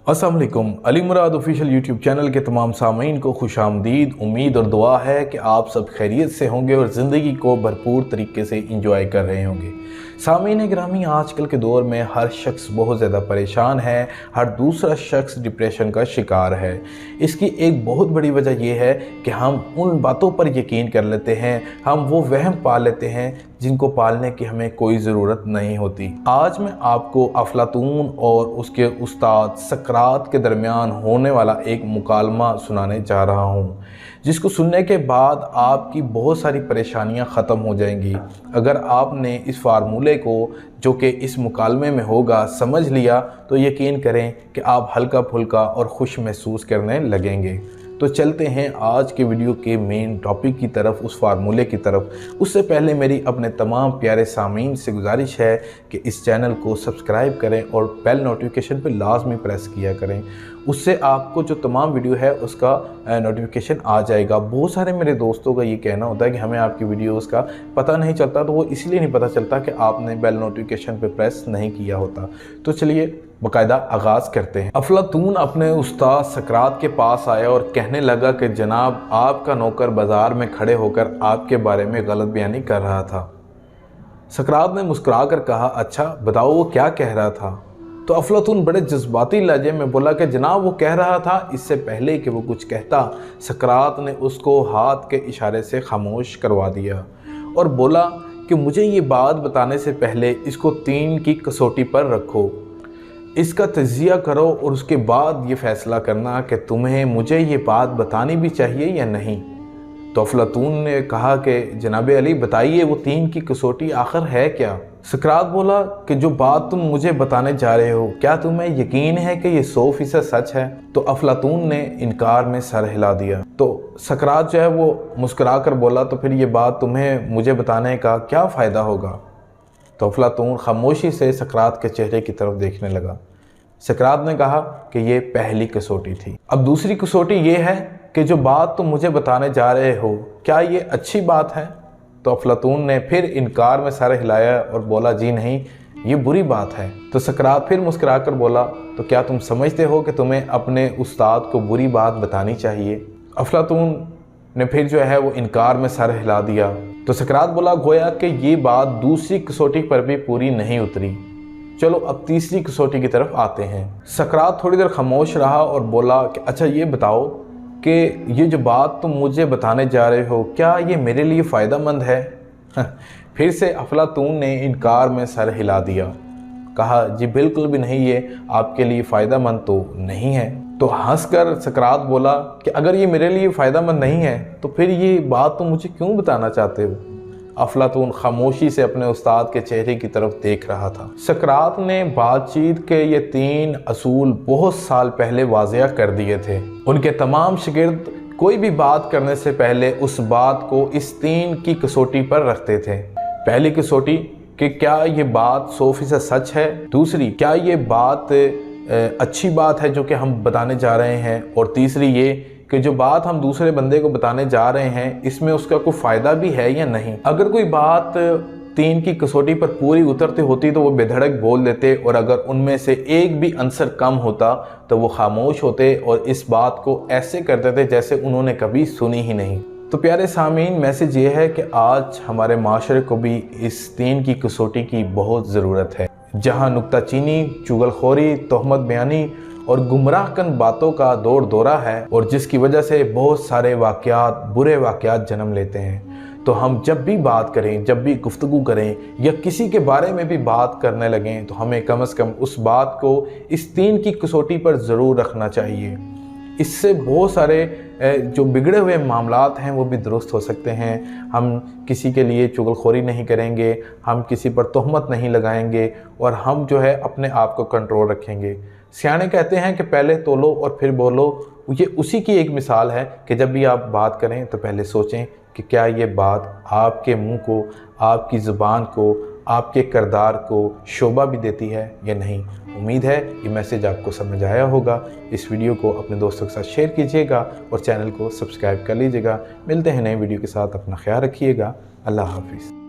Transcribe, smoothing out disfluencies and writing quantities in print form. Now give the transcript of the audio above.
अस्सलाम वालेकुम। अली मुराद official YouTube channel के तमाम सामीन को खुश आमदीद। उम्मीद और दुआ है कि आप सब खैरियत से होंगे और ज़िंदगी को भरपूर तरीके से इंजॉय कर रहे होंगे। सामीन गिरामी, आजकल के दौर में हर शख्स बहुत ज़्यादा परेशान है, हर दूसरा शख्स डिप्रेशन का शिकार है। इसकी एक बहुत बड़ी वजह यह है कि हम उन बातों पर यकीन कर लेते हैं, हम वो वहम पाल लेते हैं जिनको पालने की हमें कोई ज़रूरत नहीं होती। आज मैं आपको अफलातून और उसके उस्ताद सकरात के दरमियान होने वाला एक मुकालमा सुनाने जा रहा हूँ, जिसको सुनने के बाद आपकी बहुत सारी परेशानियाँ ख़त्म हो जाएंगी। अगर आपने इस फार्मूले को जो कि इस मुकालमे में होगा समझ लिया तो यकीन करें कि आप हल्का फुल्का और खुश महसूस करने लगेंगे। तो चलते हैं आज के वीडियो के मेन टॉपिक की तरफ, उस फार्मूले की तरफ। उससे पहले मेरी अपने तमाम प्यारे सामीन से गुजारिश है कि इस चैनल को सब्सक्राइब करें और बेल नोटिफिकेशन पर लाजमी प्रेस किया करें। उससे आपको जो तमाम वीडियो है उसका नोटिफिकेशन आ जाएगा। बहुत सारे मेरे दोस्तों का ये कहना होता है कि हमें आपकी वीडियोज़ का पता नहीं चलता, तो वो इसलिए नहीं पता चलता कि आपने बेल नोटिफिकेशन पर प्रेस नहीं किया होता। तो चलिए बाकायदा आगाज़ करते हैं। अफलातून अपने उस्ताद सकरात के पास आया और कहने लगा कि जनाब, आपका नौकर बाज़ार में खड़े होकर आपके बारे में गलत बयानी कर रहा था। सकरात ने मुस्कुरा कर कहा, अच्छा बताओ वो क्या कह रहा था? तो अफलातून बड़े जज्बाती लहजे में बोला कि जनाब वो कह रहा था। इससे पहले कि वो कुछ कहता, सकरात ने उसको हाथ के इशारे से खामोश करवा दिया और बोला कि मुझे ये बात बताने से पहले इसको 3 की कसौटी पर रखो, इसका तजिया करो और उसके बाद ये फ़ैसला करना कि तुम्हें मुझे ये बात बतानी भी चाहिए या नहीं। तो अफलातून ने कहा कि जनाब अली बताइए वो 3 की कसौटी आखिर है क्या? सकरात बोला कि जो बात तुम मुझे बताने जा रहे हो, क्या तुम्हें यकीन है कि ये 100% सच है? तो अफलातून ने इनकार में सर हिला दिया। तो सकरात जो है वो मुस्कुरा कर बोला, तो फिर ये बात तुम्हें मुझे बताने का क्या फ़ायदा होगा? तो अफलातून खामोशी से सकरात के चेहरे की तरफ देखने लगा। सकरात ने कहा कि ये पहली कसौटी थी। अब दूसरी कसौटी ये है कि जो बात तुम मुझे बताने जा रहे हो, क्या ये अच्छी बात है? तो अफलातून ने फिर इनकार में सर हिलाया और बोला, जी नहीं, ये बुरी बात है। तो सकरात फिर मुस्कुरा कर बोला, तो क्या तुम समझते हो कि तुम्हें अपने उस्ताद को बुरी बात बतानी चाहिए? अफलातून ने फिर जो है वो इनकार में सर हिला दिया। तो सकरात बोला, गोया कि ये बात दूसरी कसौटी पर भी पूरी नहीं उतरी। चलो अब तीसरी कसौटी की तरफ आते हैं। सकरात थोड़ी देर खामोश रहा और बोला कि अच्छा ये बताओ कि ये जो बात तुम मुझे बताने जा रहे हो, क्या ये मेरे लिए फ़ायदेमंद है? फिर से अफलातून ने इनकार में सर हिला दिया, कहा जी बिल्कुल भी नहीं, ये आपके लिए फ़ायदेमंद तो नहीं है। तो हंसकर सकरात बोला कि अगर ये मेरे लिए फ़ायदेमंद नहीं है तो फिर ये बात तुम मुझे क्यों बताना चाहते हो? अफलातून खामोशी से अपने उस्ताद के चेहरे की तरफ देख रहा था। सकरात ने बातचीत के ये 3 असूल बहुत साल पहले वाज़िया कर दिए थे। उनके तमाम शागिर्द कोई भी बात करने से पहले उस बात को इस 3 की कसौटी पर रखते थे। पहली कसौटी कि क्या ये बात 100% सच है? दूसरी, क्या ये बात अच्छी बात है जो कि हम बताने जा रहे हैं? और तीसरी ये कि जो बात हम दूसरे बंदे को बताने जा रहे हैं इसमें उसका कोई फ़ायदा भी है या नहीं। अगर कोई बात 3 की कसौटी पर पूरी उतरती होती तो वो बेधड़क बोल देते, और अगर उनमें से एक भी आंसर कम होता तो वो खामोश होते और इस बात को ऐसे करते थे जैसे उन्होंने कभी सुनी ही नहीं। तो प्यारे सामीन, मैसेज ये है कि आज हमारे माशरे को भी इस 3 की कसौटी की बहुत ज़रूरत है, जहाँ नुक्ताचीनी, चुगलखोरी, तोहमत बयानी और गुमराहकन बातों का दौर दौरा है और जिसकी वजह से बहुत सारे वाक़यात, बुरे वाक़यात जन्म लेते हैं। तो हम जब भी बात करें, जब भी गुफ्तगू करें या किसी के बारे में भी बात करने लगें तो हमें कम से कम उस बात को इस 3 की कसौटी पर ज़रूर रखना चाहिए। इससे बहुत सारे जो बिगड़े हुए मामलात हैं वो भी दुरुस्त हो सकते हैं। हम किसी के लिए चुगलखोरी नहीं करेंगे, हम किसी पर तोहमत नहीं लगाएंगे और हम जो है अपने आप को कंट्रोल रखेंगे। सियाने कहते हैं कि पहले तोलो और फिर बोलो। ये उसी की एक मिसाल है कि जब भी आप बात करें तो पहले सोचें कि क्या ये बात आपके मुंह को, आपकी ज़ुबान को, आपके किरदार को शोभा भी देती है या नहीं। उम्मीद है ये मैसेज आपको समझ आया होगा। इस वीडियो को अपने दोस्तों के साथ शेयर कीजिएगा और चैनल को सब्सक्राइब कर लीजिएगा। मिलते हैं नए वीडियो के साथ, अपना ख्याल रखिएगा। अल्लाह हाफिज़।